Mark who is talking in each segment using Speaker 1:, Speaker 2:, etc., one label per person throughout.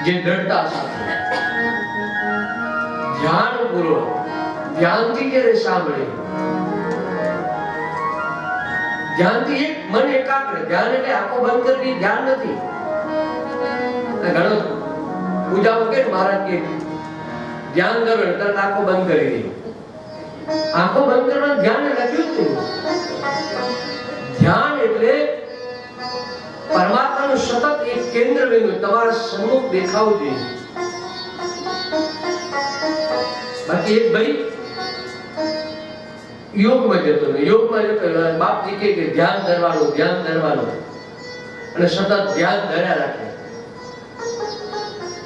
Speaker 1: જે દ્રઢતા સાથે ધ્યાનપૂર્વક ધ્યાનથી જ્યારે સાંભળે, ધ્યાનથી એક મન એકાગ્ર, ધ્યાન એટલે આંખો બંધ કરવી ધ્યાન નથી. ઘણો પૂજાઓ કે મહારાજ કે ધ્યાન કરો એટલે આંખો બંધ કરી દે. આંખો બંધ કરવાનું ધ્યાન લખ્યું જ નહીં. ધ્યાન એટલે પરમાત્માનું સતત એક કેન્દ્ર બિંદુ તમારા સન્મુખ દેખાવું જોઈએ. બાકી એક ભાઈ યોગમાં જતો બાપજી કે ધ્યાન કરવાનું અને સતત ધ્યાન ધર્યા રાખે.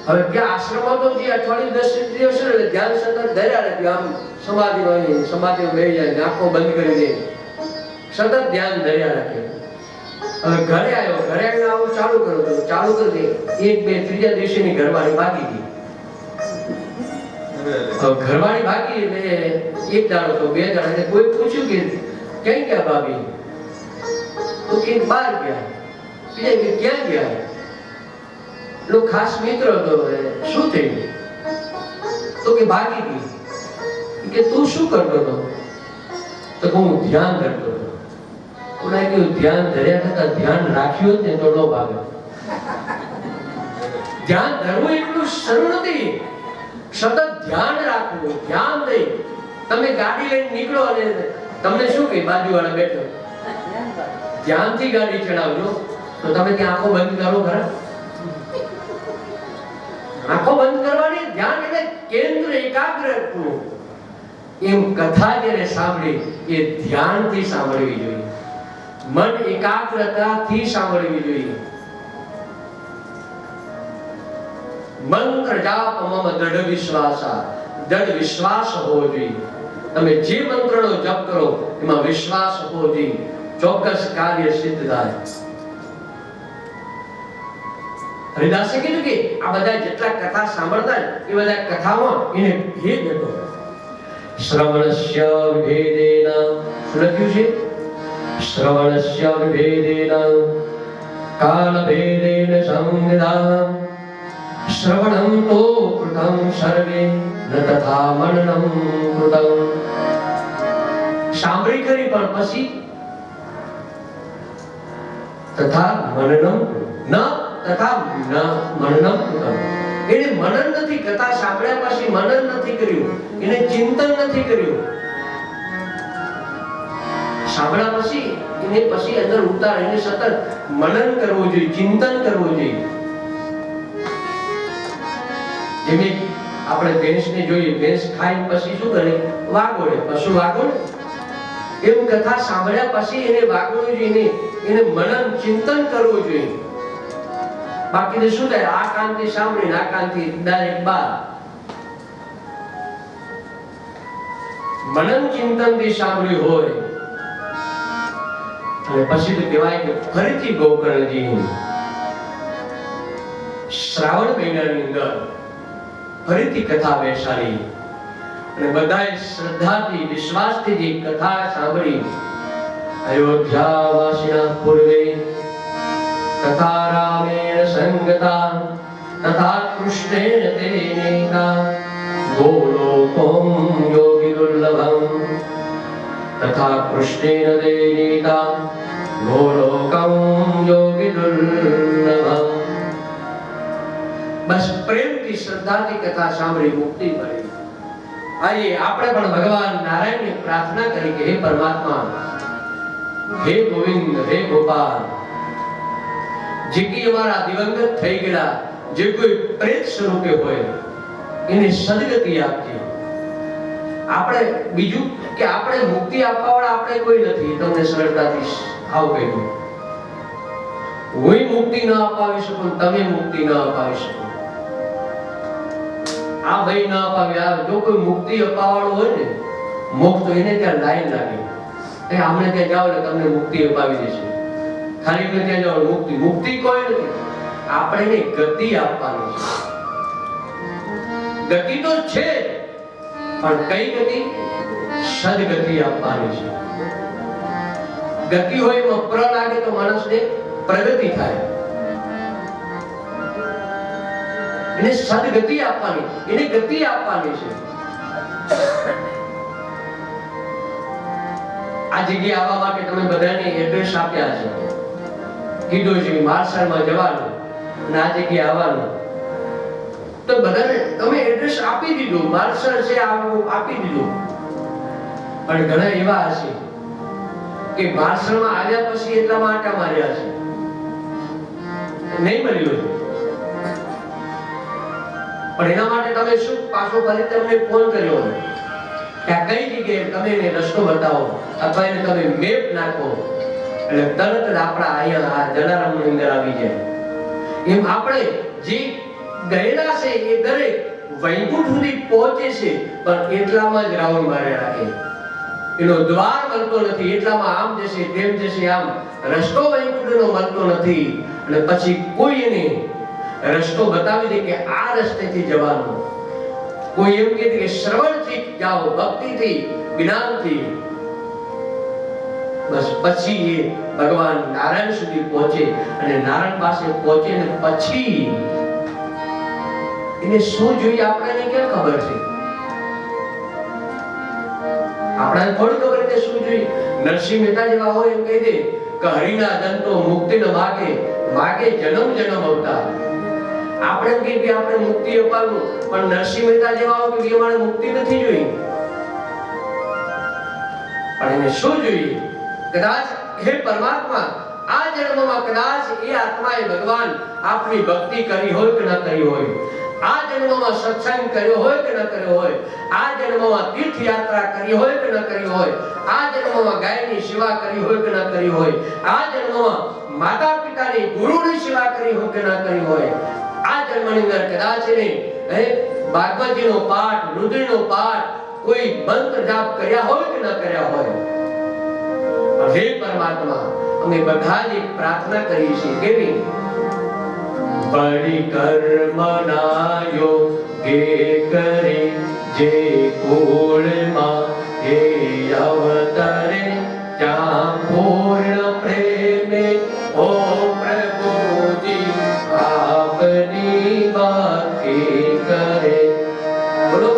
Speaker 1: હવે ત્યાં આશ્રમમાં તો જે અઠવાડિયું 10 દિવસ છે એટલે ધ્યાન સતત ધર્યા રાખે. આમ સમાધિમાં બેસી જાય, આંખો બંધ કરી દે, સતત ધ્યાન ધર્યા રાખે. હવે ઘરે આવ્યો આવું ચાલુ કરી દે. એક બે ત્રીજા દિવસેની ઘરવાળી ભાગી ગઈ. ઘરવાળી ભાગી એટલે એક દાડો તો બે દાડો કોઈ પૂછ્યું કે ક્યાં ગયા ભાભી? તો કે બહાર ગયા. બીજા કે ક્યાં ગયા? લો ખાસ મિત્ર હતો. શું થયું? તો કે ભાગી ગઈ. કે તું શું કરતો હતો? તો હું ધ્યાન કરતો હતો. ઓલા કે ધ્યાન ધર્યા કરતા ધ્યાન રાખ્યું ને તો નો ભાગે. ધ્યાન ધરવું એટલું સરળ નથી. સતત ધ્યાન રાખવું, ધ્યાન દઈ. તમે ગાડી લઈને નીકળો અને તમને શું કે બાજુવાળા બેઠો ધ્યાનથી ગાડી ચલાવજો, તો તમે ત્યાં આંખો બંધ કરો ખરા? આંખો બંધ કરવાની ધ્યાન એટલે કેન્દ્ર એકાગ્ર કરવું. એમ કથા જ્યારે સાંભળી એ ધ્યાનથી સાંભળવી જોઈએ, મન એકાગ્રતાથી સાંભળવી જોઈએ. મંત્ર જાપ મમ દૃઢ વિશ્વાસા, દૃઢ વિશ્વાસ હોવો જોઈએ. તમે જે મંત્રનો જપ કરો એમાં વિશ્વાસ હોવો જોઈએ, ચોક્કસ કાર્ય સિદ્ધ થાય. હરિદાસે કીધું કે આ બધા જેટલા કથા સાંભળતા એ બધા કથામાં એને ભેદ હતો. શ્રવણસ્ય વિભેદેન, શું લખ્યું છે? શ્રવણસ્ય વિભેદેન કાલ ભેદેન સંવિદા, શ્રવણમ તો કૃતમ સર્વે ન તથા મનનમ કૃતમ. સાંભળી કરી પણ પછી તથા મનનમ ન તથા મનનમ કૃતમ. એને મનન નથી, કથા સાંભળ્યા પછી મનન નથી કર્યું, એને ચિંતન નથી કર્યું. સાંભળ્યા પછી એને પછી અંદર ઉતાર, એને સતત મનન કરવું જોઈએ, ચિંતન કરવું જોઈએ. જેમ આપણે ભેંસને જોઈએ, ભેંસ ખાઈ પછી શું કરે? વાગોળે, પશુ વાગોળે. એમ કથા સાંભળ્યા પછી એને વાગોળવું જોઈએ, એને મનન ચિંતન કરવું જોઈએ. બાકી શું થાય? આ કાનથી સાંભળીને આ કાનથી ડાયરેક્ટ બહાર. મનન ચિંતન થી સાંભળ્યું હોય અને પછી તો કહેવાય કે ફરીથી ગોકર્ણજી શ્રાવણ મહિનાની અંદર ફરીથી કથા બેસાડી અને બધાએ શ્રદ્ધાથી વિશ્વાસથી જે કથા સાંભળી. અયોધ્યાવાસીના પૂર્વે તથા રામેણ સંગતા તથા કૃષ્ણેન તેનેકા ગોલોકમ યોગી દુર્લભમ તથા કૃષ્ણેન તેનેકા ગોલોકમ યોગી દુર્લભમ. બસ પ્રેમથી શ્રદ્ધાથી કથા સાંભળી મુક્તિ મળી. આજે આપણે પણ ભગવાન નારાયણની પ્રાર્થના કરી કે હે પરમાત્મા, હે ગોવિંદ, હે ગોપાલ, જે કે અમારા દિવંગત થઈ ગયેલા જે કોઈ પ્રેત સ્વરૂપે હોય એને સદગતિ આપજે. આપણે બીજું કે આપણે મુક્તિ આપવાવાળા આપણે કોઈ નથી. તમને સરળતાથી આવું કહ્યું, હું મુક્તિ ન અપાવી શકું, તમે મુક્તિ ન અપાવી શકો, આ ભાઈ ન અપાવ્યા. જો કોઈ મુક્તિ અપાવવાળો હોય ને, મોક્ષ, તો એને ત્યાં લાઈન લાગે. આમને ત્યાં જાઓ એટલે તમને મુક્તિ અપાવી દેશે. ખાલી એમને ત્યાં જાઓ મુક્તિ. મુક્તિ કોઈ નથી, આપણે એને ગતિ આપવાની છે. ગતિ તો છે પણ કઈ ગતિ? સદગતિ આપવાની છે. ગતિ હોય એમાં પ્ર લાગે તો માણસને પ્રગતિ થાય. એને સદગતિ આપવાની, એને ગતિ આપવાની છે. આ જગ્યાએ આવવા માટે તમે બધાને એડ્રેસ આપ્યા છે, કીધું છે માર્શલમાં જવાનું અને આ જગ્યાએ આવવાનું, તો બધાને તમે એડ્રેસ આપી દીધું, માર્શલ છે આપી દીધું. પણ ઘણા એવા હશે કે માર્શલમાં આવ્યા પછી એટલામાં આટા માર્યા છે, નહીં મળ્યું. પણ એના માટે તમે શું પાછો ફરી તમને ફોન કર્યો કે આ કઈ જગ્યાએ તમે એને રસ્તો બતાવો અથવા એને તમે મેપ નાખો, એટલે તરત જ આપણા અહીંયા આ જલારામની અંદર આવી જાય. એમ આપણે જે ગયેલા છે એ દરેક વૈકુંઠ સુધી પહોંચે છે, પણ એટલામાં જ રાઉન્ડ મારે રાખે, એનો દ્વાર મળતો નથી, એટલામાં આમ જશે તેમ જશે, આમ રસ્તો વૈકુંઠનો મળતો નથી. અને પછી કોઈ એને રસ્તો બતાવી દે કે આ રસ્તેથી જવાનું, કોઈ એમ કહે કે શ્રવણથી જાઓ, ભક્તિથી, જ્ઞાનથી, બસ પછી એ ભગવાન નારાયણ સુધી પહોંચે. અને નારાયણ પાસે પહોંચે ને પછી એને શું જોઈએ આપણને કેમ ખબર છે? આપણને થોડી ખબર છે શું જોઈએ? નરસિંહ મહેતા જેવા હોય એમ કહી દે કે હરિના જંતો મુક્તિને માગે, માગે જન્મ જન્મ અવતાર. આપણે એમ કે આપણે મુક્તિ અપાવવું, પણ નરસિંહ મહેતા જેવા હોય કે અમારે મુક્તિ નથી જોઈ. પણ એને શું જોઈએ? કદાચ હે પરમાત્મા, આ જન્મમાં કદાચ એ આત્માએ ભગવાન આપની ભક્તિ કરી હોય કે ન કરી હોય, આ જન્મમાં સત્સંગ કર્યો હોય કે ન કર્યો હોય, આ જન્મમાં તીર્થયાત્રા કરી હોય કે ન કરી હોય, આ જન્મમાં ગાયની સેવા કરી હોય કે ન કરી હોય, આ જન્મમાં માતા પિતાની ગુરુની સેવા કરી હોય કે ન કરી હોય, આ જન્મની અંદર કદાચ એને ભાગવતજીનો પાઠ, રુદ્રનો પાઠ, કોઈ મંત્ર જાપ કર્યા હોય કે ન કર્યા હોય. હે પરમાત્મા, અમે બધા જ એક પ્રાર્થના કરીએ છીએ, કેવી? બડી કર્મના યોગે કરી જે કુળમાં હે અવતરે, ત્યાં પૂર્ણ પ્રેમે ઓ પ્રભુજી આપની ભક્તિ કરે. બોલો.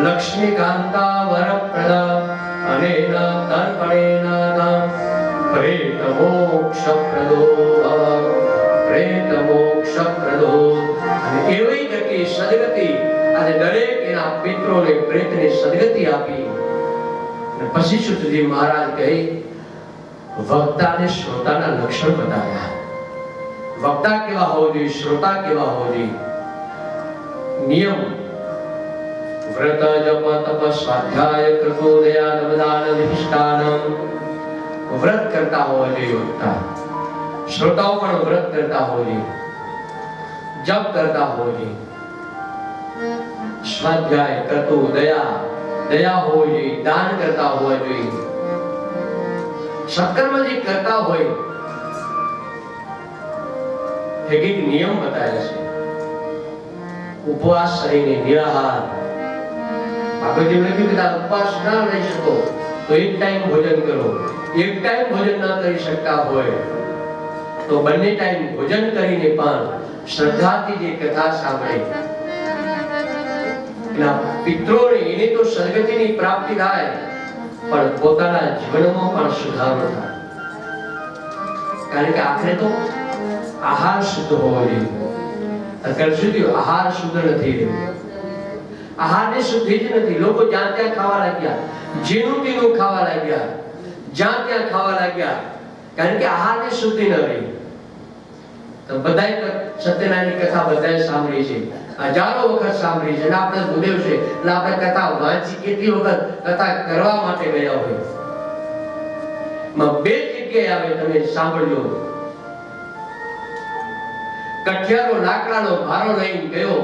Speaker 1: લક્ષ્મીકાંતા વરપ્રદા પ્રાણેનાથ પ્રેત મોક્ષ પ્રદો ભવ પ્રેત મોક્ષ પ્રદો. અને એવી ગતિ સદગતિ આજે દરેક એના પિત્રોને પ્રેતને સદગતિ આપી. અને પછી સુતજી મહારાજ કહે વક્તા અને શ્રોતાના લક્ષણ બતાવ્યા. વક્તા કેવા હોવો જોઈએ, શ્રોતા કેવા હોવો જોઈએ. નિયમ વ્રત જપ તપ સ્વાધ્યાય કૃતો દયા દમદાન વિહિષ્ટાનમ. વ્રત કરતા હોવા જોઈએ વક્તા. શ્રોતાઓ પણ વ્રત કરતા હોવા જોઈએ, જપ કરતા હોવા જોઈએ, સ્વાધ્યાય કૃતો દયા હોવી જોઈએ, દાન કરતા હોવા જોઈએ, સત્કર્મ જે કરતા હોય. એક નિયમ બતાવ્યા છે. ઉપવાસ કરીને નિરાહાર. બાપુજી લખ્યું કે ઉપવાસ ના રહી શકો તો એક ટાઈમ ભોજન કરો. એક ટાઈમ ભોજન ના કરી શકતા હોય તો બંને ટાઈમ ભોજન કરીને પણ શ્રદ્ધાથી જે કથા સાંભળે એના પિત્રોને એને તો સદગતિની પ્રાપ્તિ થાય પણ પોતાના જીવનમાં પણ સુધારો થાય. કારણ કે આખરે તો આહાર શુદ્ધ હોવો જોઈએ. અત્યાર સુધી આહાર શુદ્ધ નથી રહ્યો. આહારની શુદ્ધિ જ નથી. લોકો જ્યાં ત્યાં ખાવા લાગ્યા, જેનું તેનું ખાવા લાગ્યા, જ્યાં ત્યાં ખાવા લાગ્યા, કારણ કે આહારની શુદ્ધિ ન રહી. તો બધાય સત્યનારાયણની કથા બધાય સાંભળી છે, હજારો વખત સાંભળી છે. અને આપણે ભૂદેવ છે એટલે આપણે કથા વાંચી કેટલી વખત કથા કરવા માટે ગયા હોય. બે જગ્યાએ આવે તમે સાંભળજો. કઠિયારો લાકડાનો ભારો લઈને ગયો,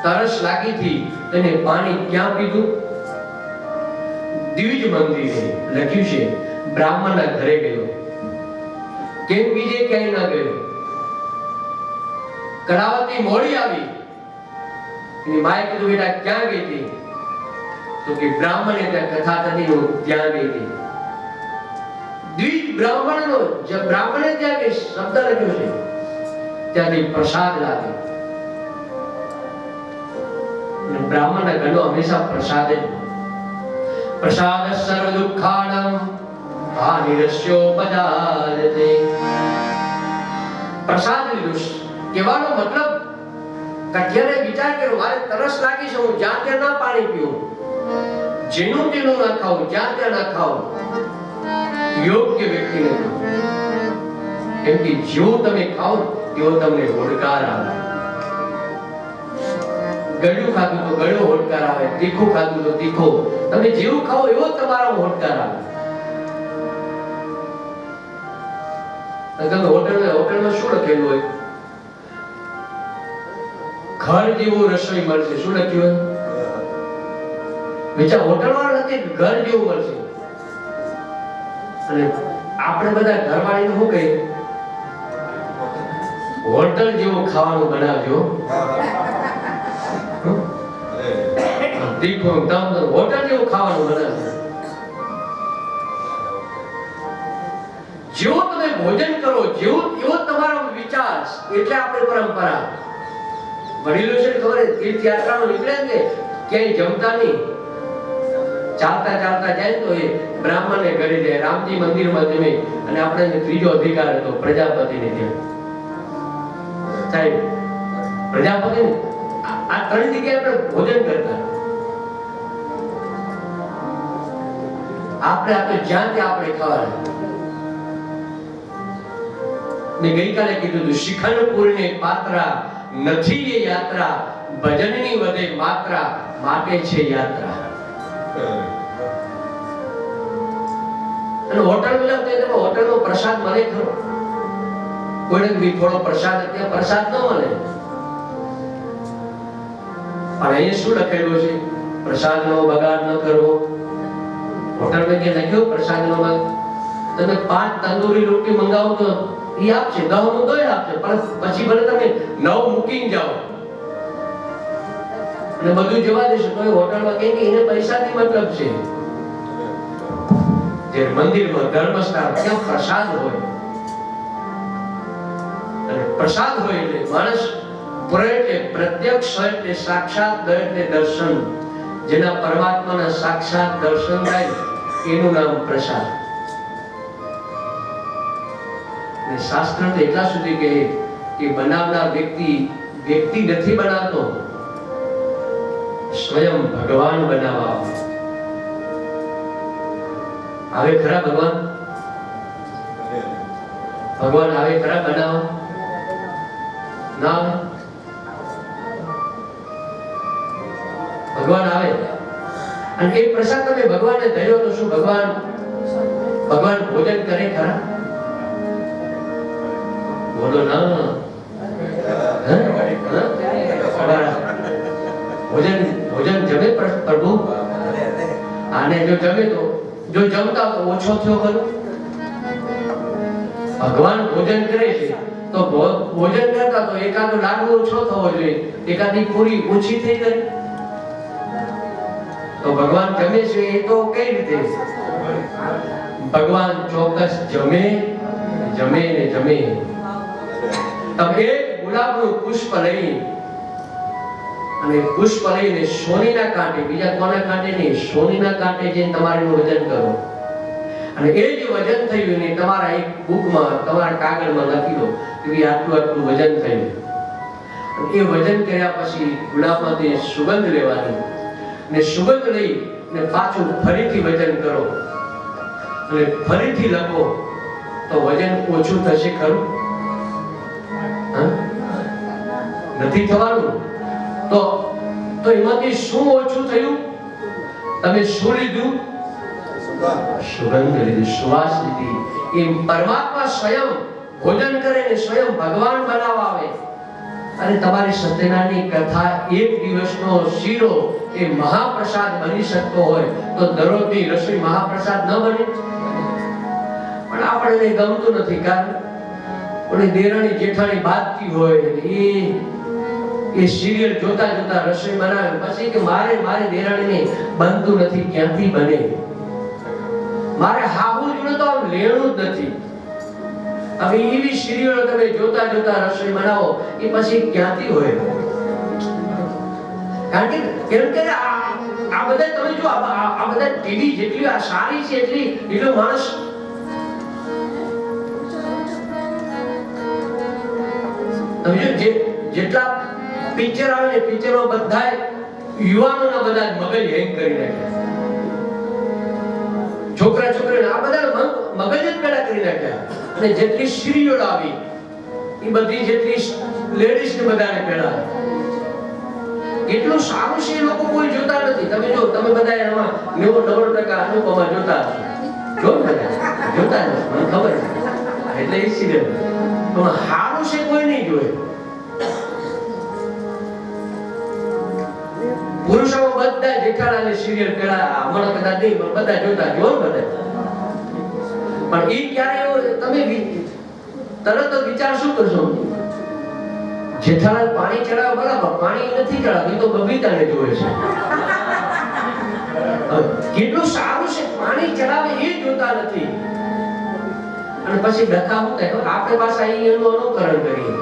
Speaker 1: તરસ લાગી હતી, તેને પાણી ક્યાં પીધું? દ્વિજ મંદિરે લખ્યું છે. બ્રાહ્મણના ઘરે ગયો, કેમ બીજે ક્યાંય ના ગયો? કળાવતી મોડી આવી. એની માએ કીધું બેટા ક્યાં ગઈ હતી? તો કે બ્રાહ્મણે ત્યાં કથા થતી હું ત્યાં ગઈ હતી. દ્વિજ બ્રાહ્મણનો જે બ્રાહ્મણે ત્યાં કે શબ્દ લખ્યો છે ત્યાંથી પ્રસાદ લાગે. બ્રાહ્મણના ઘરનો હંમેશા પ્રસાદ જ. પ્રસાદ સર્વ દુઃખાણમ હાનિરસ્યોપજાયતે. પ્રસાદ લીધું કહેવાનો મતલબ કઠિયારે વિચાર કર્યો મારે તરસ લાગી છે, હું જ્યાં ત્યાં ના પાણી પીવું, જેનું તેનું ના ખાવું, જ્યાં ત્યાં ના ખાવું. યોગ્ય વ્યક્તિને કેમ કે જેવું તમે ખાઓ તેવો તમને હોડકાર આવે. ગળ્યું ખાધું તો ગળ્યો હોડકાર આવે, તીખું ખાધું તો તીખો. તમે જેવું ખાઓ એવો તમારો હોડકાર આવે. તમે હોટલમાં શું લખેલું હોય? ઘર જેવું રસોઈ મળશે. શું લખ્યું હોય? બીજા હોટલમાં નથી ઘર જેવું મળશે. અને આપણે બધા ઘરવાળીને શું કહીએ? હોટલ જેવું ખાવાનું બનાવજો. તીખું હોટલ જેવું ખાવાનું બનાવજો. જેવો તમે ભોજન કરો જેવો એવો તમારો વિચાર. એટલે આપણી પરંપરા વડીલો છે ખબર તીર્થયાત્રામાં નીકળે ને ક્યાંય જમતા નહીં, ચાલતા ચાલતા જાય તો એ બ્રાહ્મણને ઘરે જાય, રામજી મંદિરમાં જમે. અને આપણે ત્રીજો અધિકાર હતો પ્રજાપતિને ત્યાં. સાહેબ પ્રજાપતિ આ ત્રણ જગ્યાએ આપણે ભોજન કરતા. આપણે જ્યાં ત્યાં આપણે ખાવાનું. ને ગઈકાલે કીધું હતું શિખંડપુરને પાત્રા નથી એ યાત્રા, ભજનની વધે માત્રા માટે છે યાત્રા. અને હોટલમાં જાવ તો હોટલનો પ્રસાદ મળે ખરો? કોઈને બી થોડો પ્રસાદ, ત્યાં પ્રસાદ ન મળે. પણ અહીંયા શું લખેલું છે? પ્રસાદનો બગાડ ન કરવો. હોટલમાં કે લખ્યું પ્રસાદનો બગાડ. તમે 5 તંદૂરી રોટી મંગાવો તો એ આપશે, 10 નું તોય આપશે, પણ પછી ભલે તમે 9 મૂકીને જાઓ અને બધું જવા દેશો તો હોટલમાં કે એને પૈસાથી મતલબ છે. જે મંદિરમાં ધર્મસ્થાન ત્યાં પ્રસાદ હોય, અને પ્રસાદ હોય એટલે માણસ પ્રત્યક્ષ હોય એટલે સાક્ષાત એટલે દર્શન. જેના પરમાત્માના સાક્ષાત દર્શન થાય એનું નામ પ્રસાદ. અને શાસ્ત્ર તો એટલા સુધી કહે કે બનાવનાર વ્યક્તિ નથી બનાવતો, સ્વયં ભગવાન બનાવવા આવે ખરા. ભગવાન આવે ખરા બનાવવા? ના આવે. ભગવાન આવે અને એ પ્રસાદ તમે ભગવાનને દયો તો શું ભગવાન ભોજન કરે ખરા? બોલો ના. ભોજન જમે પ્રભુ? આને જો જમે તો જો જમતા તો ઓછો થયો ખરો? ભગવાન ભોજન કરે છે તો ભોજન કરતા તો એકાદો લાડુ ઓછો થવો જોઈએ, એકાદી પૂરી ઓછી થઈ ગઈ. તો ભગવાન જમે છે એ તો કઈ રીતે? ભગવાન ચોક્કસ જમે ને જમે. તમે એક ગુલાબનું પુષ્પ લઈ અને પુષ્પ લઈને સોનીના કાંટે, બીજા કોના કાંટે નહીં, સોનીના કાંટે જઈને તમારું વજન કરો અને એ જે વજન થયું ને તમારા એક બુકમાં, તમારા કાગળમાં લખી દો કે આટલું વજન થયું. એ વજન કર્યા પછી ગુલાબમાંથી સુગંધ લેવાની ને સુગંધ લઈ ને પાછું ફરીથી વજન કરો અને ફરીથી લખો તો વજન ઓછું થશે ખરું? નથી થવાનું. તો એમાંથી શું ઓછું થયું? તમે શું લીધું? સુગંધ લીધી, શ્વાસ લીધી. એમ પરમાત્મા સ્વયં ભોજન કરે ને સ્વયં ભગવાન બનાવવા આવે. અને તમારી સત્યનારાયણની કથા એક દિવસનો શીરો એ મહાપ્રસાદ બની શકતો હોય તો દરરોજની રસોઈ મહાપ્રસાદ ન બને? પણ આપણને ગમતું નથી. કારણ ઓલી દેરાણી જેઠાણી બાદતી હોય એ સિરિયલ જોતા રસોઈ બનાવે પછી કે મારી દેરાણીને બનતું નથી. ક્યાંથી બને? મારે હાહુ જોડે તો આમ લેણું જ નથી. હવે એવી સિરિયલ તમે જોતા રસોઈ બનાવો એ પછી ક્યાંથી હોય? કારણ કે આ બધા તમે જો આ બધા ટીવી જેટલી આ સારી છે એટલો માણસ તમે જો જેટલા પિક્ચર આવે ને પિક્ચરો બધા યુવાનોના બધા મગજ હેંગ કરી નાખ્યા. છોકરા આ બધા મગજ જ પેડા કરી નાખ્યા. અને જેટલી સિરિયલ આવી એ બધી જેટલી લેડીઝ ને બધાને પેડા એટલું સારું છે એ લોકો કોઈ જોતા નથી. તમે બધા એમાં 90% અનુપમા જોતા હશો. જોતા નથી મને ખબર છે. એટલે એ સિરિયલ પણ સારું છે કોઈ નહીં જોવે. પુરુષોમાં બધા જેઠાલાલની સિરિયલ પેલા હમણાં કદાચ નહીં બધા જોતા જો બધા. પણ એ ક્યારે તમે તરત જ વિચાર શું કરશો? જેઠાલાલ પાણી ચડાવે બરાબર, પાણી નથી ચડાવતું તો બબીતાને જોવે છે. કેટલું સારું છે પાણી ચડાવે એ જોતા નથી. અને પછી ડખા મૂકે આપણે પાછા એનું અનુકરણ કરીએ.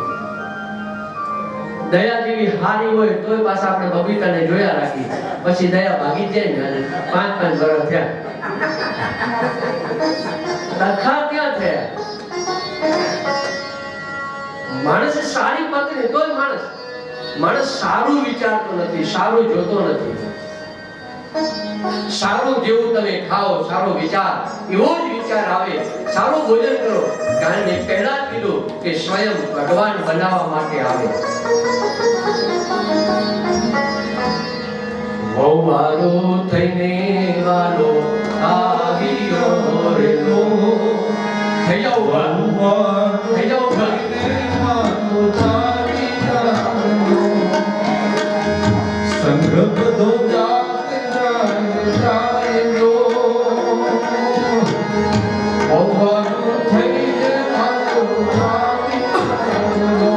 Speaker 1: દયા જેવી હારી હોય તોય પાછા આપણે બબીતાને જોયા રાખી. પછી દયા ભાગી જાય ને 5 વર્ષ થયા ડખા ક્યાં થયા? માણસ સારી પત્ની તોય માણસ સારું વિચારતો નથી, સારું જોતો નથી. સારું જેવું તમે ખાઓ, સારો વિચાર એવો જ વિચાર આવે. સારું ભોજન કરો. કારણ કે પહેલા કીધું કે સ્વયં ભગવાન બનાવવા માટે આવે. વાલો થઈને વાલો આવ્યો રે લો. થઈ જાઓ
Speaker 2: સંગ્રહ બધો જાતે જાય લો. ભગવાન થઈને વાલો આવ્યો લો.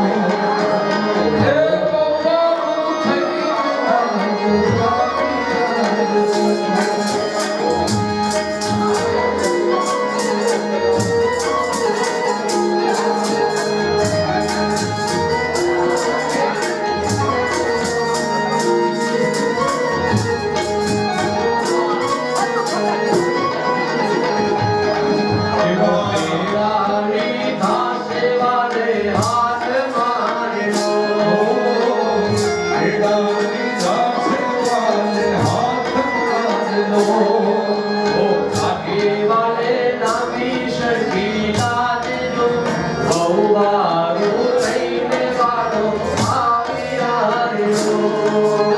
Speaker 1: ઓ કાઠી વાલે લાંબી સરખી લાજજો બહુવારું થઈને વાળો આવ્યા રહ્યો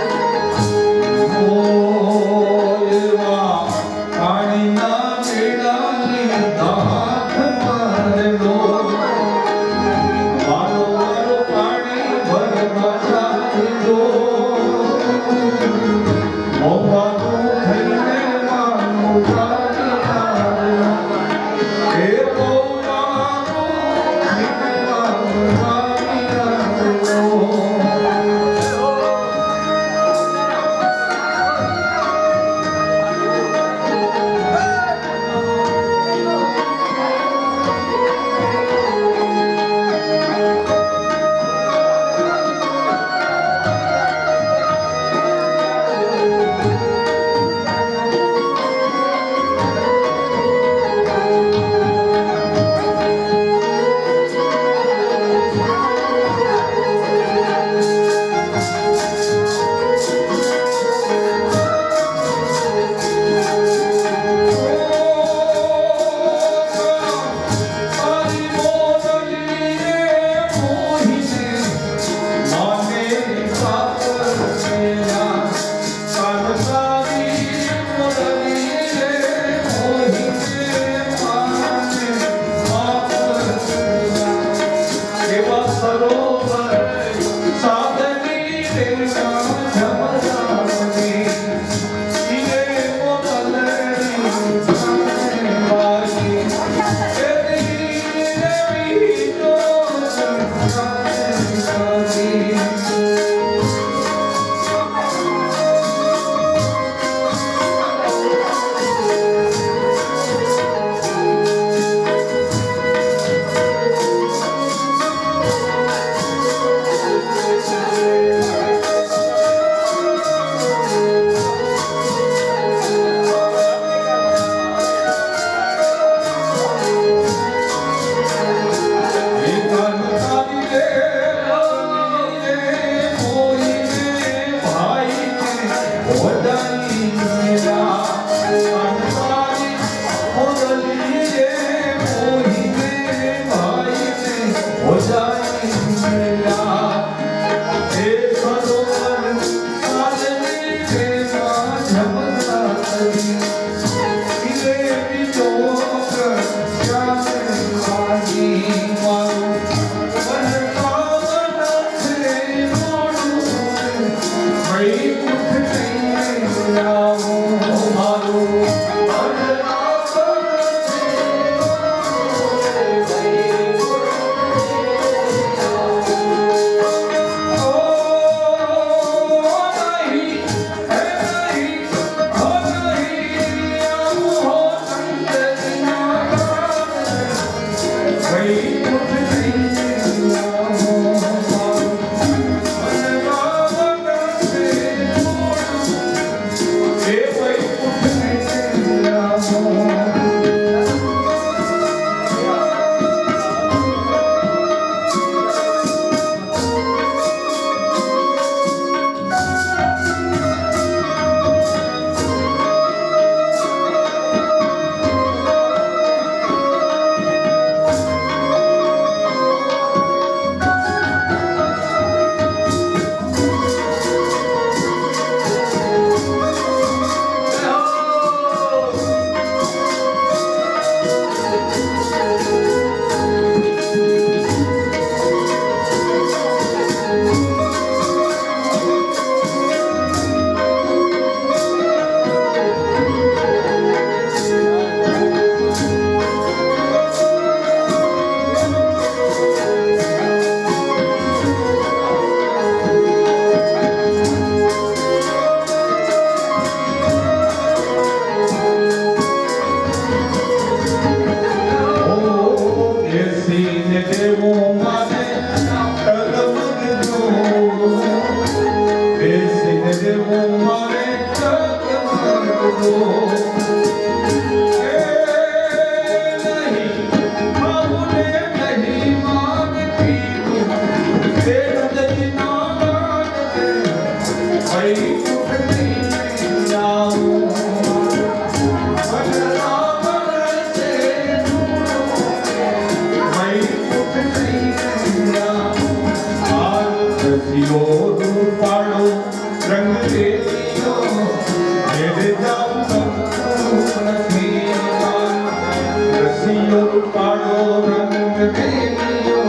Speaker 2: કાળો રંગ મેલ્યો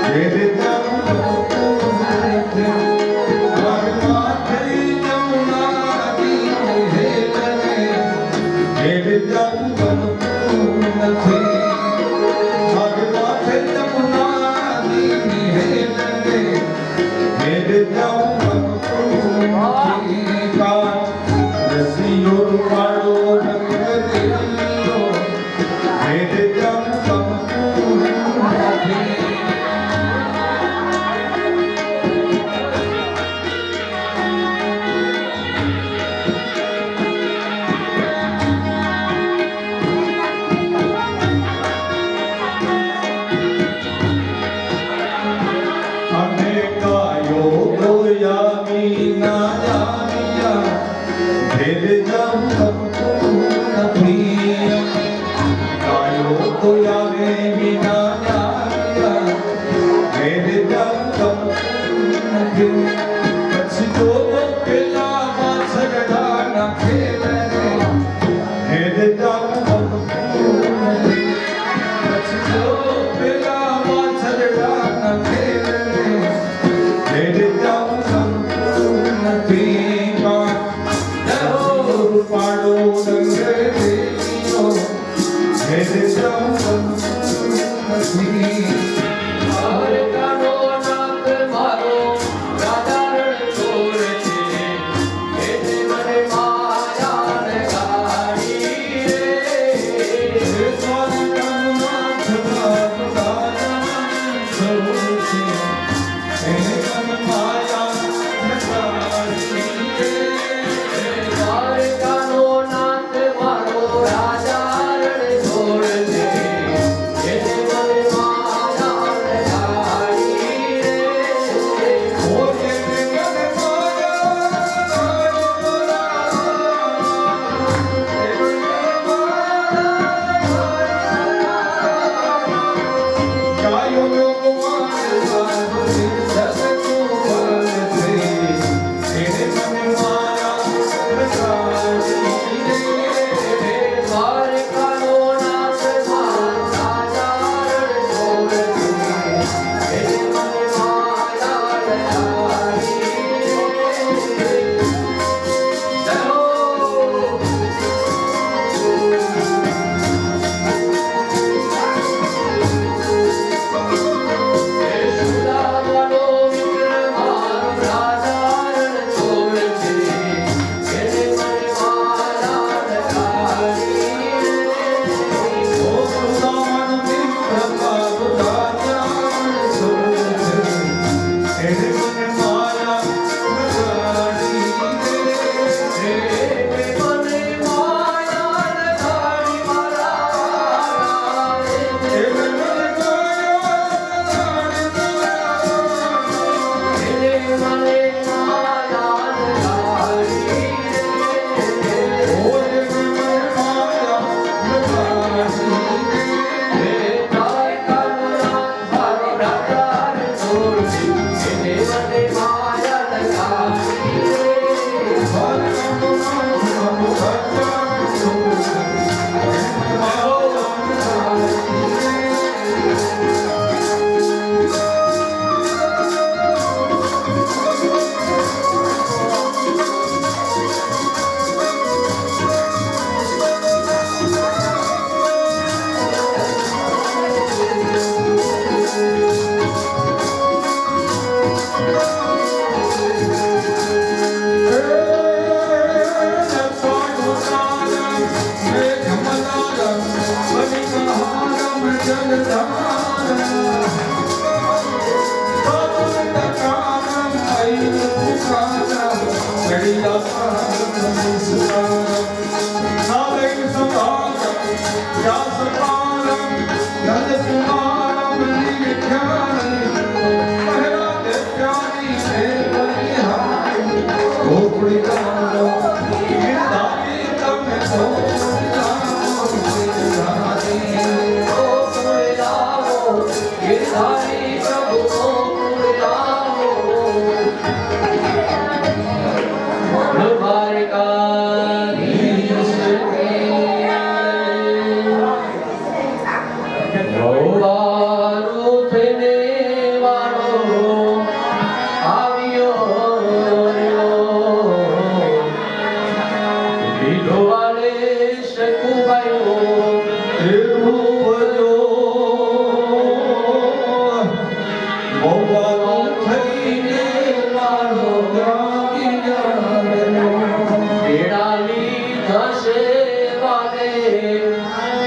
Speaker 2: વેદ અનેકા યોગો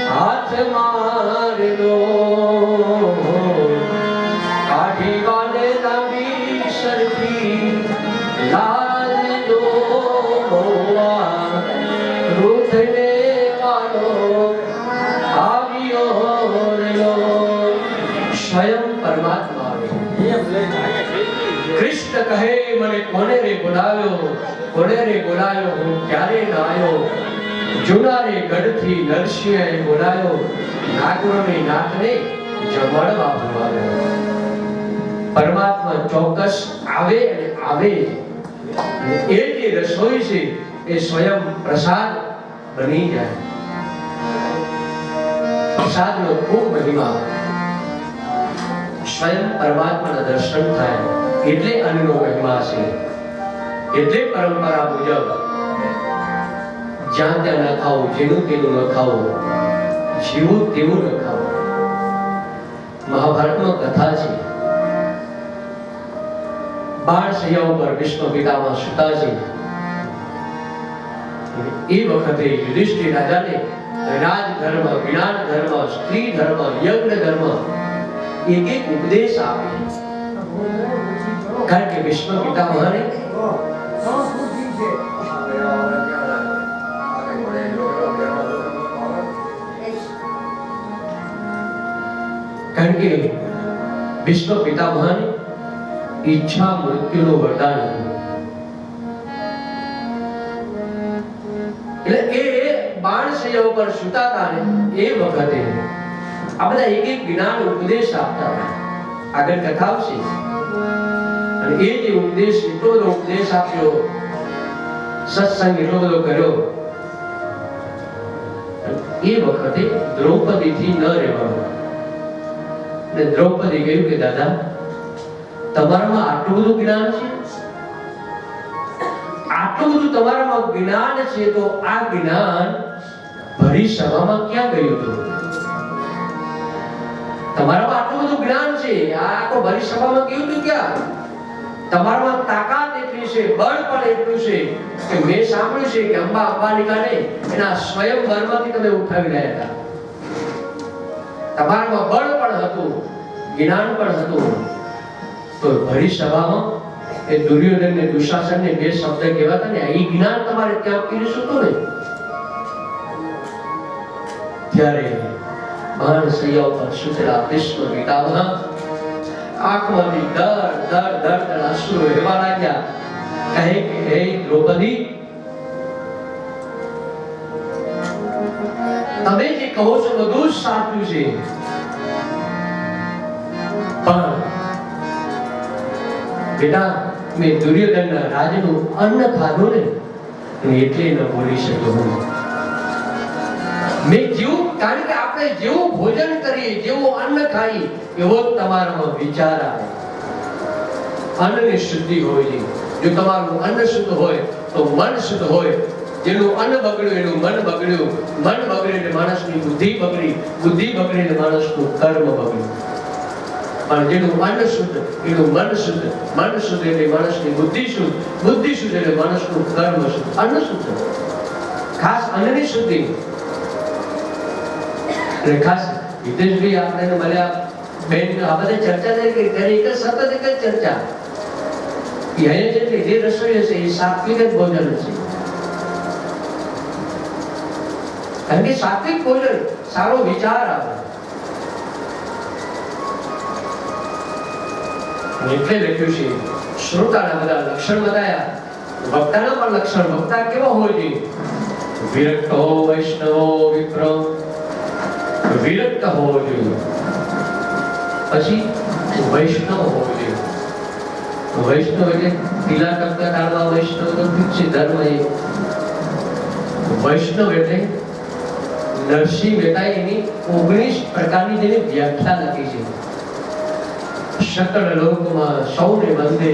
Speaker 1: હાથ મારેલો કાઢી વાલે લાંબી સરખી લાલજો રૂથને વાલો આવ્યો રેલો સ્વયં પરમાત્મા કૃષ્ણ કહે મને કોને રે બોલાયો હું ક્યારે ન આવ્યો જૂના રે ગઢથી નરસિંહે બોલાયો નાગરોની નાથને જમણવા બોલાવ્યો પરમાત્મા ચોક્કસ આવે અને આવે એ જે રસોઈ છે એ સ્વયં પ્રસાદ બની જાય પ્રસાદનો ખૂબ મહિમા સ્વયં પરમાત્માના દર્શન થાય એટલે અન્નનો મહિમા છે એટલે પરંપરા મુજબ જ્યાં ત્યાં ન ખાવું જેનું તેનું ન ખાવું જીવું તેવું ન ખાવું મહાભારતમાં કથા છે બાળ શૈયા ઉપર વિષ્ણુ પિતામાં સુતા છે એ વખતે યુધિષ્ઠિર રાજાને રાજ ધર્મ જ્ઞાન ધર્મ સ્ત્રી ધર્મ યજ્ઞ ધર્મ એક ઉપદેશ આપે કારણ કે વિષ્ણુ પિતામહને કારણ કે વિષ્ણુ પિતામહને ઈચ્છા મૃત્યુનું વરદાન હતું એટલે એ બાણશૈયા ઉપર સૂતા હતા ને એ વખતે આ બધા એક જ્ઞાન ઉપદેશ આપતા હતા આગળ કથા આવશે અને એ જે ઉપદેશ એટલો બધો ઉપદેશ આપ્યો સત્સંગ એટલો બધો કર્યો એ વખતે દ્રૌપદીથી ન રહેવાનું અને દ્રૌપદી કહ્યું કે દાદા તમારામાં આટલું બધું જ્ઞાન છે આટલું બધું તમારામાં જ્ઞાન છે તો આ જ્ઞાન ભરી સભામાં ક્યાં ગયું હતું તમારામાં આટલું બધું જ્ઞાન છે આ આખો ભરી સભામાં ગયું હતું ક્યાં તમારામાં તાકાત એટલી છે બળ પણ એટલું છે કે મેં સાંભળ્યું છે કે અંબા અંબાલિકાને એના સ્વયંવરમાંથી તમે ઉઠાવી રહ્યા હતા તમારામાં બળ પણ હતું જ્ઞાન પણ હતું તો ભરી સભામાં એ દુર્યોધન ને દુશાસન ને બે શબ્દ કહેવાતા ને એ જ્ઞાન તમારે ત્યાં પીરસું હતું ને ત્યારે બાણશૈયા ઉપર સુતેલા ભીષ્મ પિતામહ આંખમાંથી દર્દ આંસુ વહેવા લાગ્યા કહે કે હે દ્રૌપદી તમે જે કહો છો બધું જ સાચું છે પણ બેટા મેં દુર્યોધનના રાજનું અન્ન ખાધું ને એટલે ન બોલી શક્યો હું મેં જેવું કારણ કે આપણે જેવું ભોજન કરીએ જેવું અન્ન ખાઈએ એવો જ તમારામાં વિચાર આવે અન્નની શુદ્ધિ હોય છે જો તમારું અન્ન શુદ્ધ હોય તો મન શુદ્ધ હોય જેનું અન્ન બગડ્યું એનું મન બગડ્યું મન બગડીને માણસની બુદ્ધિ બગડી બુદ્ધિ બગડીને માણસનું કર્મ બગડ્યું પણ જેનું અન્ન શુદ્ધ એનું મન શુદ્ધ એટલે માણસની બુદ્ધિ શુદ્ધ એટલે માણસનું કર્મ શુદ્ધ અન્ન શુદ્ધ ખાસ અન્નની શુદ્ધિ અને ખાસ હિતેશભાઈ આપણે મળ્યા બેન આ બધા ચર્ચા કરી એક જ સતત એક જ ચર્ચા એ જેટલી જે રસોઈ હશે એ સાત્વિક જ ભોજન હશે કારણ કે સાત્વિક ભોજન સારો વિચાર આવે એટલે લખ્યું છે શ્રોતાના બધા લક્ષણ બતાયા ભક્તાના પણ લક્ષણ ભક્તા કેવા હોય છે વિરક્તો વૈષ્ણવો વિપ્ર વિરક્ત હોવો જોઈએ પછી વૈષ્ણવ હોવો જોઈએ વૈષ્ણવ એટલે પીલા ટપકા ટાળવા વૈષ્ણવ તો ઠીક છે ધર્મ એ વૈષ્ણવ એટલે નરસિંહ મહેતાએ એની 19 પ્રકારની જેની વ્યાખ્યા લખી છે શકળ લોકમાં સૌને બંધે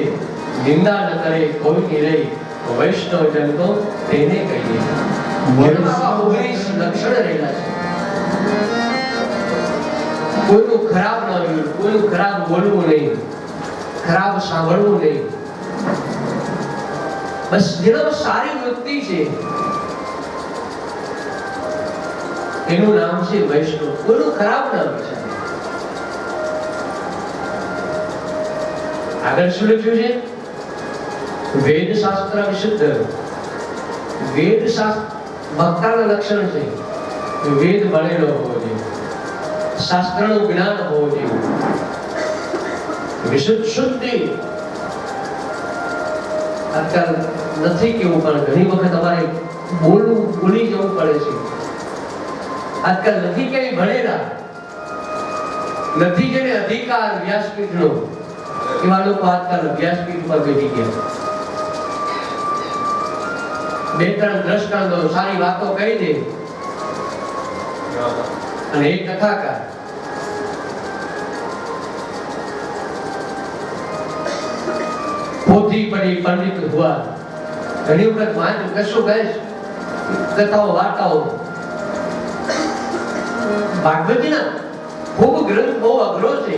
Speaker 1: નિંદા ન કરે કોઈની રહી વૈષ્ણવ જન તો તેને કહીએ જેમાં 19 લક્ષણ રહેલા છે કોઈનું ખરાબ ન જોવું કોઈનું ખરાબ બોલવું નહીં ખરાબ સાંભળવું નહીં બસ જેનામાં સારી વૃત્તિ છે એનું નામ છે વૈષ્ણવ. કોઈનું ખરાબ નામ છે. આગળ શું લખ્યું છે? વેદ શાસ્ત્ર વિશુદ્ધ. વેદ શાસ્ત્ર ભક્તાના લક્ષણ છે. વેદ ભણેલો હોવો જોઈએ, શાસ્ત્રનું જ્ઞાન હોવું જોઈએ, વિશુદ્ધ શુદ્ધિ. આજકાલ નથી કેવું, પણ ઘણી વખત અમારે બોલી જવું પડે છે. આજકાલ નથી ક્યાંય ભણેલા, નથી જેને અધિકાર વ્યાસપીઠનો, એવા લોકો આજકાલ વ્યાસપીઠ પર બેઠી ગયા. બે ત્રણ દ્રષ્ટાંતો, સારી વાતો કહી દે, અને એક કથાકાર પોથી પડી પંડિત હુઆ. ઘણી વખત વાંચું કશું કહીશ, કથાઓ વાર્તાઓ. ભાગવતીના ખૂબ ગ્રંથ બહુ અઘરો છે.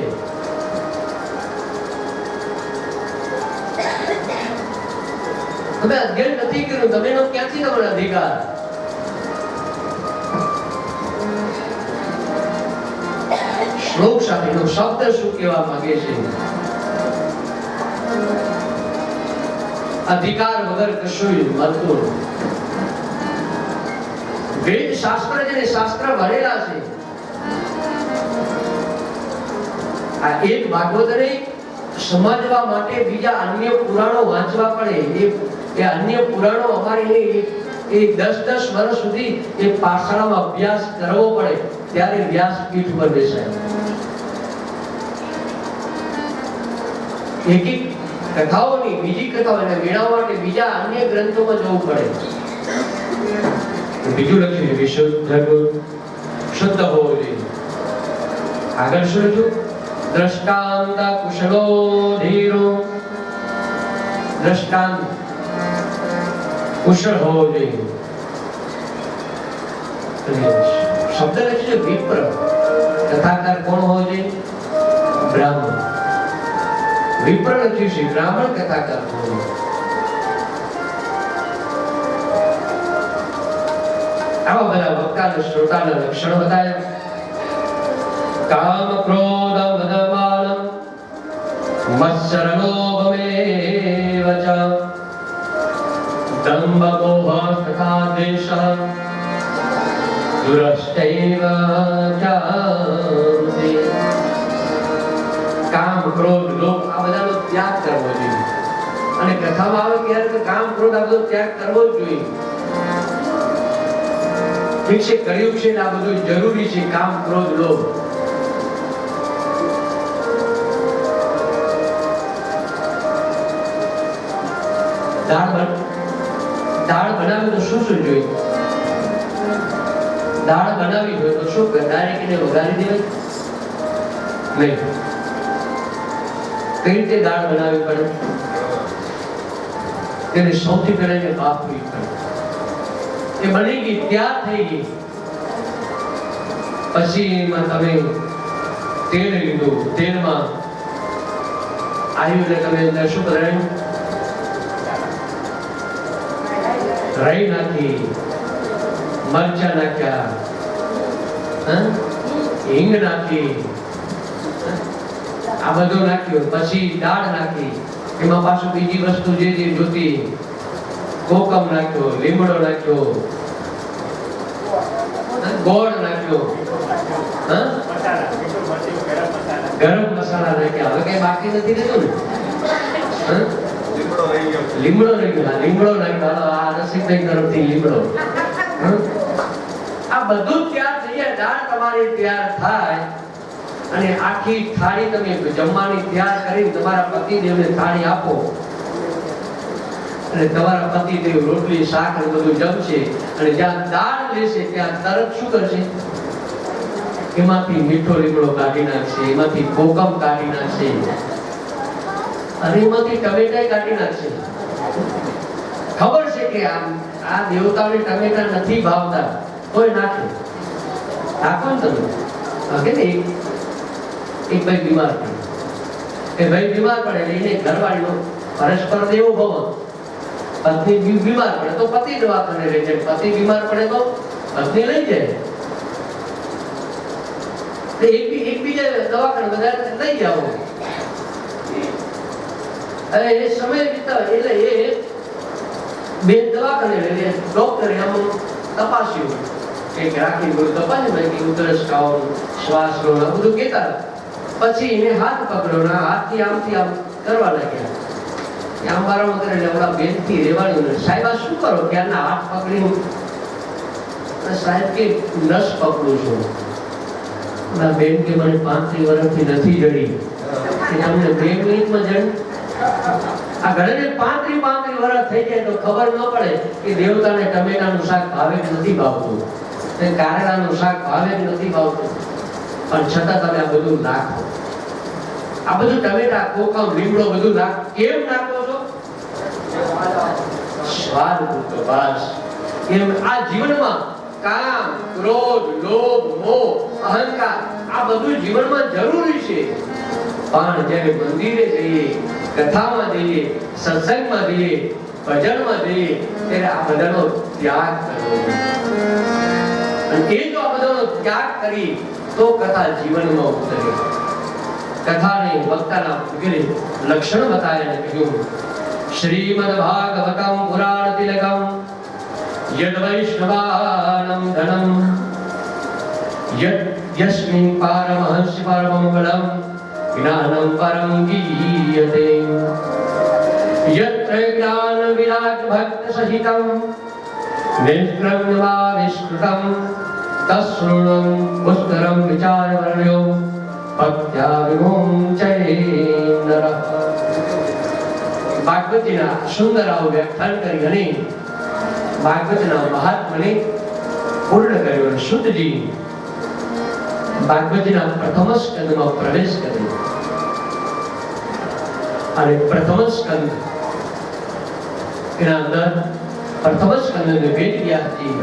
Speaker 1: તમે અધ્યયન નથી કર્યું, તમે એનો ક્યાંથી તમારો અધિકાર? શ્લોક સાથેનો શબ્દ શું કહેવા માંગે છે? અધિકાર વગર કશું મળતું. વેદ શાસ્ત્ર જેને શાસ્ત્ર ભણેલા છે, આ એક ભાગવતને સમજવા માટે બીજા અન્ય પુરાણો વાંચવા પડે. એ અન્ય પુરાણો અમારે એ 10-10 વર્ષ સુધી એ પાઠશાળામાં અભ્યાસ કરવો પડે, ત્યારે વ્યાસપીઠ પર બેસાય. એક એક કથાઓની બીજી કથાઓને મેળવવા માટે બીજા અન્ય ગ્રંથોમાં જવું પડે. બીજું લખ્યું છે વિશુદ્ધ શુદ્ધ હોવો જોઈએ. આગળ શું લખ્યું? દ્રષ્ટાંત કુશલો ધીરો. દ્રષ્ટાંત કુશળ હોવો જોઈએ. શબ્દ લખ્યું છે વિપ્ર. કથાકાર કોણ હોવો જોઈએ? બ્રાહ્મણ. વિપ્ર લખ્યું છે, બ્રાહ્મણ કથાકાર હોવો જોઈએ. આવા બધા વક્તા શ્રોતાના લક્ષણો બતાવ્યા. કામ ક્રોધ મદમાન મત્સર લોભ મેવ ચ દંભ મોહ તથા દ્વેષ દુરષ્ટૈવ ચારુતે. કામ ક્રોધ લોભ આ બધાનો ત્યાગ કરવો જોઈએ. અને કથામાં આવે ત્યારે કામ ક્રોધ આ બધો ત્યાગ કરવો જ જોઈએ. ઠીક છે, કર્યું છે, આ બધું જરૂરી છે. કામ ક્રોધ લોભ. દાળ બનાવી તો શું શું જોઈએ? દાળ બનાવી હોય તો શું કરે? ડાયરેક્ટ એને વઘારી દેવાય નહીં. કઈ રીતે દાળ બનાવવી પડે? તેને સૌથી પહેલા એને બાફવી પડે. એ બની ગઈ, તૈયાર થઈ ગઈ, પછી એમાં તમે તેલ લીધું, તેલમાં આવ્યું એટલે તમે અંદર શું કરાયું? રાઈ નાખી, મરચા નાખ્યા, હિંગ નાખી, આ બધું નાખ્યું. પછી દાળ નાખી, એમાં પાછું બીજી વસ્તુ જે જે જોતી, કોકમ નાખ્યો, લીમડો નાખ્યો, ગોળ નાખ્યો, ગરમ મસાલા નાખ્યા. હવે કઈ બાકી નથી રહેતું ને? લીમડો નાખ્યો, લીમડો નાખ્યો. આ રસિકભાઈ તરફથી લીમડો. આ બધું તૈયાર થઈ જાય. દાળ તમારી તૈયાર થાય અને આખી થાળી તમે જમવાની તૈયાર કરી તમારા પતિદેવને થાળી આપો, અને તમારા પતિદેવ રોટલી શાક ને બધું જમશે. અને જ્યાં દાળ લેશે ત્યાં તરત શું કરશે? એમાંથી મીઠો લીમડો કાઢી નાખશે, એમાંથી કોકમ કાઢી નાખશે, અને એમાંથી ટમેટા કાઢી નાખશે. ખબર છે કે આ દેવતાઓને ટમેટા નથી ભાવતા, તોય નાખે. નાખો ને તમે. કે ને એક ભાઈ બીમાર પડે, એ ભાઈ બીમાર પડે એટલે એને ઘરવાળીનો પરસ્પર દેવો ભવ. પત્ની બીમાર પડે તો પતિ દવાખાને લઈ જાય, પતિ બીમાર પડે તો પત્ની લઈ જાય. એકબીજા દવાખાને બધા લઈ જાઓ. અરે એ સમય વિતાવે એટલે એ બે દવાખાને લઈ ડોક્ટરે આમ તપાસ્યું કે રાખી ગયું તપાસ્યું કે ઉધરસ ખાવાનું શ્વાસ લો બધું કહેતા. પછી એને હાથ પકડ્યો ને હાથથી આમથી આમ કરવા લાગ્યા. આમ બારામાં કરે એટલે ઓલા બેનથી રહેવાનું ને સાહેબ આ શું કરો કે આના હાથ પકડીને સાહેબ કે નસ પકડું છું. ઓલા બેન કે મને 35 વર્ષથી નથી જડી કે તમને 2 મિનિટમાં જડી. આ ઘરે 35 વર્ષ થઈ જાય તો ખબર ન પડે કે દેવતાને ટમેટાનું શાક ભાવે કે નથી ભાવતું, તે કારેલાનું શાક ભાવે કે નથી ભાવતું, પણ છતાં તમે આ બધું નાખો. આ બધું ટમેટા કોકમ લીમડો બધું નાખ. કેમ નાખો છો? સ્વાદ પૂરતો. બસ એમ આ જીવનમાં કામ, ક્રોધ, લોભ, મોહ, અહંકાર આ બધું જીવનમાં જરૂરી છે. પણ જ્યારે મંદિરે જઈએ, કથામાં જઈએ, સત્સંગમાં જઈએ, ભજનમાં જઈએ ત્યારે આ બધાનો ત્યાગ કરવો. અને એ જો આ બધાનો ત્યાગ કરી તો કથા જીવનમાં ઉતરે. કથાને વક્તાના વગેરે લક્ષણ બતાવ્યા કહ્યું શ્રીમદ ભાગવતમ પુરાણ તિલકમ યદ વૈષ્ણવાનમ ધનમ યદ યસ્મિન પારમહંસ પરમમંગલમ જ્ઞાનમ પરમ ગીયતે યત્ર જ્ઞાન વિરાટ ભક્ત સહિતમ નિષ્ક્રમ વા વિસ્તૃતમ તસ્સૃણં પુસ્તરમ વિચાર વર્ણ્યો ભક્ત્યા વિમુંચયે નરઃ. ભાગવતીના સુંદર આવું વ્યાખ્યાન કરી અને ભાગવતના મહાત્મ્યને પૂર્ણ કર્યો. અને શુદ્ધજી ભાગવતીના પ્રથમ સ્કંદમાં પ્રવેશ કર્યો. અને પ્રથમ સ્કંદ એના અંદર પ્રથમ સ્કંદને વેદ વ્યાસજી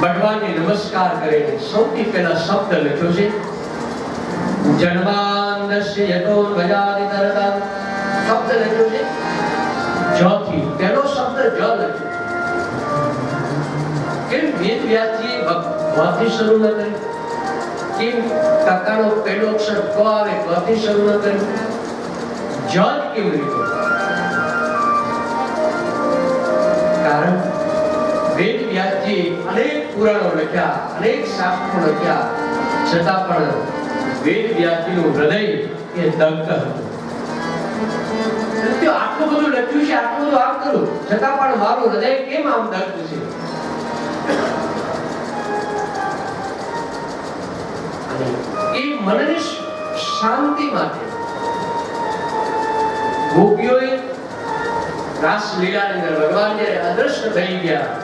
Speaker 1: ભગવાનને નમસ્કાર કરીને સૌથી પહેલા શબ્દ લખ્યો છે જન્માંદસ્ય યતો ભજાતિ તરતા. શબ્દ લખ્યો છે જ થી. પહેલો શબ્દ જ લખ્યો. કેમ વેદ વ્યાસજી ભથી શરૂ ન કર્યું? કેમ કાકાનો પહેલો અક્ષર ક આવે ભથી શરૂ ન કર્યું? જ કેમ લીધો? કારણ વેદ વ્યાસજી અનેક પુરાણો લખ્યા, અનેક શાસ્ત્રો લખ્યા, છતાં પણ વેદ વ્યાસજીનું હૃદય એ દગ્ધ હતું. આટલું બધું લખ્યું છે, આટલું બધું આમ કરું, છતાં પણ મારું હૃદય કેમ આમ દગ્ધ છે? એ મનની શાંતિ માટે ગોપીઓએ રાસલીલાની અંદર ભગવાન જ્યારે અદ્રશ્ય થઈ ગયા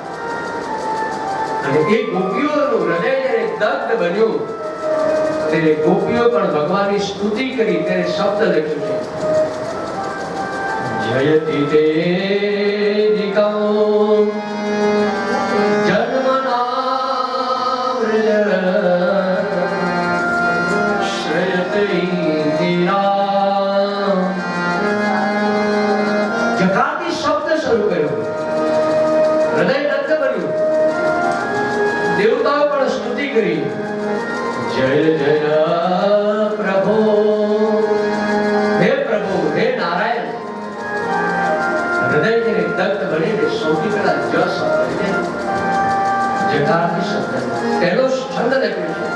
Speaker 1: અને એ ગોપીઓનું હૃદય જ્યારે દગ્ધ બન્યું ત્યારે ગોપીઓ પણ ભગવાનની સ્તુતિ કરી. ત્યારે શબ્દ લખ્યું છે જયતિ તેદિકં જન્મનામૃત શ્રયતે ઇન્દિરા. જકાતી શબ્દ શરૂ કર્યો, હૃદય દગ્ધ બન્યું. દેવતાઓ પણ સ્તુતિ કરી જય જય પ્રભુ, હે પ્રભુ, હે નારાયણ. હૃદય તેને દગ્ધ બનીને સૌથી પહેલા જ શબ્દ છે જકાતી શબ્દ. પહેલો છંદ લખ્યો છે.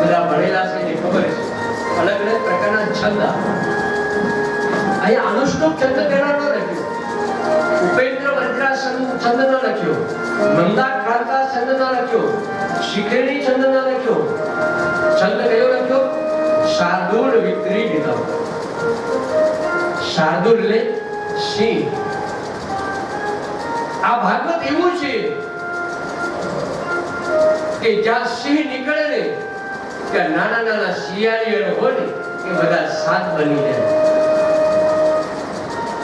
Speaker 1: બધા ભણેલા છે એને ખબર છે અલગ અલગ પ્રકારના છંદ. અહીંયા અનુષ્ટુપ છંદ પહેલા ન લખ્યો, ઉપેન્દ્ર વજ્રા છંદ ન લખ્યો, મંદાક્રાંતા છંદ ન લખ્યો, શિખેરી છંદ ન લખ્યો. છંદ કયો લખ્યો? શાર્દૂળ વિક્રીડિતમ. શાર્દૂળ એટલે સિંહ. આ ભાગવત એવું છે કે જ્યાં સિંહ નીકળે ને ત્યાં નાના નાના શિયાળીઓ હોય ને એ બધા શાંત બની જાય.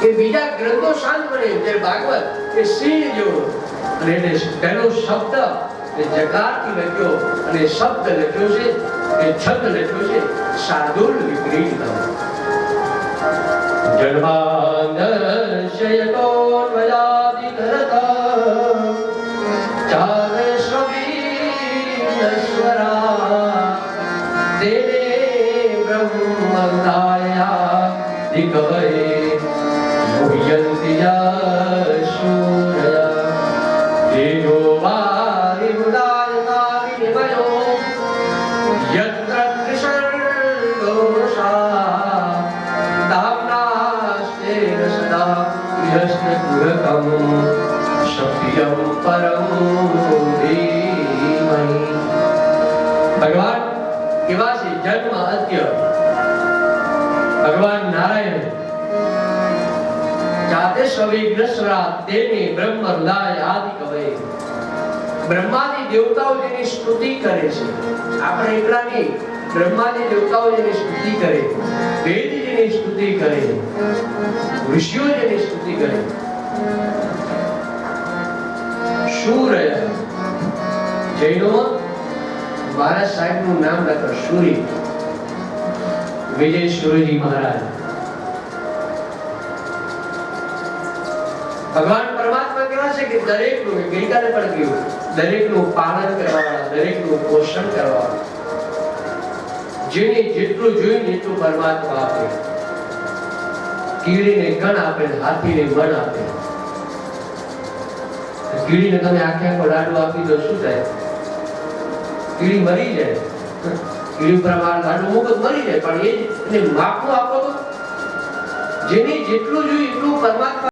Speaker 1: એ બીજા ગ્રંથો શાંત બને, જ્યારે ભાગવત એ સિંહ જેવો. અને એને પહેલો શબ્દ એ જકારથી લખ્યો અને શબ્દ લખ્યો છે, એ છંદ લખ્યો છે શાર્દૂળ વિક્રીડિતમ. જન્માંદસ્યતો ભજાતિ તરતા ચારે શ્રવી કવયે મુહ્યન્તિ યશૂરયા દેવો વારિ મુદાયતા વિનિમયો યત્ર ત્રિશર્દોષા દામ્નાસ્તેન સદા યશ્નપુરકમ શક્તિયં પરમ ધીમહિ. ભગવાન કેવા છે? જન્મ અદ્ય ભગવાન નારાયણ જાતે સવિઘ્નસ્વરા તેને બ્રહ્મ હૃદય આદિ કવયે. બ્રહ્માદિ દેવતાઓ જેની સ્તુતિ કરે છે, આપણે એકલા નહીં, બ્રહ્માદિ દેવતાઓ જેની સ્તુતિ કરે, વેદ જેની સ્તુતિ કરે, ઋષિઓ જેની સ્તુતિ કરે. શૂરય જૈનો મહારાજ સાહેબનું નામ લખો, શૂરી વિજય સૂર્યજી મહારાજ. ભગવાન પરમાત્મા કેવા છે કે દરેકનું, ગઈકાલે પણ કહ્યું, દરેકનું પાલન કરવાવાળા, દરેકનું પોષણ કરવાવાળા. જેને જેટલું જોયું એટલું પરમાત્મા આપે. કીડીને ગણ આપે, હાથીને મન આપે. કીડીને તમે આખે આખો લાડુ આપી દો, શું થાય? કીડી મરી જાય. કીડી ઉપર લાડુ મૂકો મરી જાય, પણ એને માપનું આપો તો જેને જેટલું જોયું એટલું પરમાત્મા